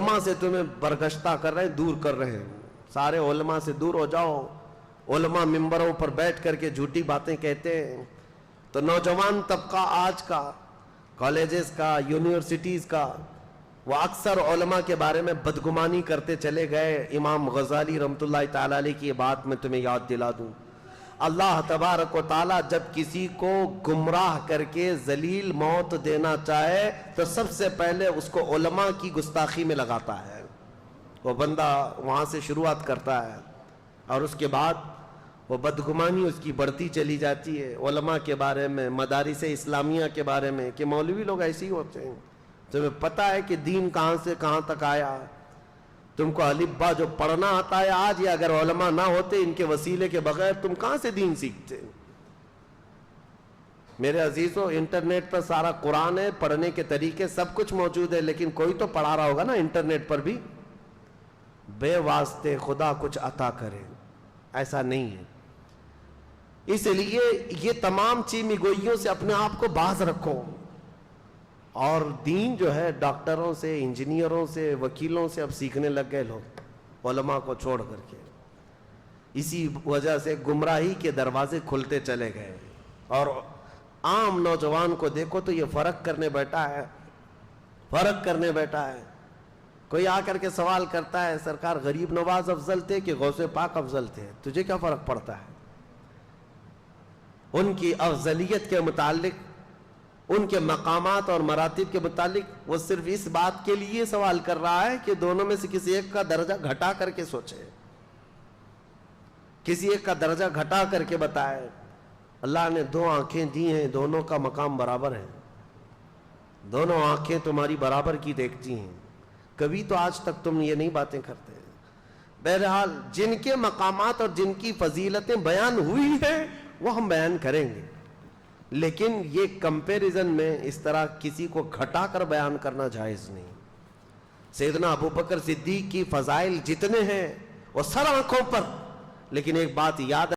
علماء سے تمہیں برگشتہ کر رہے ہیں، دور کر رہے ہیں. سارے علماء سے دور ہو جاؤ. علماء ممبروں پر بیٹھ کر کے جھوٹی باتیں کہتے ہیں. تو نوجوان طبقہ آج کا، کالجز کا، یونیورسٹیز کا، وہ اکثر علماء کے بارے میں بدگمانی کرتے چلے گئے. امام غزالی رحمۃ اللہ تعالی علیہ کی یہ بات میں تمہیں یاد دلا دوں. اللہ تبارک و تعالی جب کسی کو گمراہ کر کے ذلیل موت دینا چاہے تو سب سے پہلے اس کو علماء کی گستاخی میں لگاتا ہے. وہ بندہ وہاں سے شروعات کرتا ہے اور اس کے بعد وہ بدگمانی اس کی بڑھتی چلی جاتی ہے علماء کے بارے میں، مدارس اسلامیہ کے بارے میں، کہ مولوی لوگ ایسے ہی ہوتے ہیں. تمہیں پتہ ہے کہ دین کہاں سے کہاں تک آیا؟ تم کو الف با جو پڑھنا آتا ہے آج، یا اگر علماء نہ ہوتے ان کے وسیلے کے بغیر تم کہاں سے دین سیکھتے؟ میرے عزیزوں، انٹرنیٹ پر سارا قرآن ہے، پڑھنے کے طریقے سب کچھ موجود ہے، لیکن کوئی تو پڑھا رہا ہوگا نا انٹرنیٹ پر بھی. بے واسطے خدا کچھ عطا کرے ایسا نہیں ہے. اس لیے یہ تمام چیمی گوئیوں سے اپنے آپ کو باز رکھو. اور دین جو ہے ڈاکٹروں سے، انجینئروں سے، وکیلوں سے اب سیکھنے لگ گئے لوگ، علماء کو چھوڑ کر کے. اسی وجہ سے گمراہی کے دروازے کھلتے چلے گئے. اور عام نوجوان کو دیکھو تو یہ فرق کرنے بیٹھا ہے. کوئی آ کر کے سوال کرتا ہے، سرکار غریب نواز افضل تھے کہ غوث پاک افضل تھے؟ تجھے کیا فرق پڑتا ہے؟ ان کی افضلیت کے متعلق، ان کے مقامات اور مراتب کے متعلق وہ صرف اس بات کے لیے سوال کر رہا ہے کہ دونوں میں سے کسی ایک کا درجہ گھٹا کر کے سوچے، کسی ایک کا درجہ گھٹا کر کے بتائے. اللہ نے دو آنکھیں دی ہیں، دونوں کا مقام برابر ہے، دونوں آنکھیں تمہاری برابر کی دیکھتی ہیں. کبھی تو آج تک تم یہ نہیں باتیں کرتے. بہرحال جن کے مقامات اور جن کی فضیلتیں بیان ہوئی ہیں وہ ہم بیان کریں گے، لیکن یہ کمپیریزن میں اس طرح کسی کو گھٹا کر بیان کرنا جائز نہیں. سیدنا ابوبکر صدیق کی فضائل جتنے ہیں وہ سر آنکھوں پر، لیکن ایک بات یاد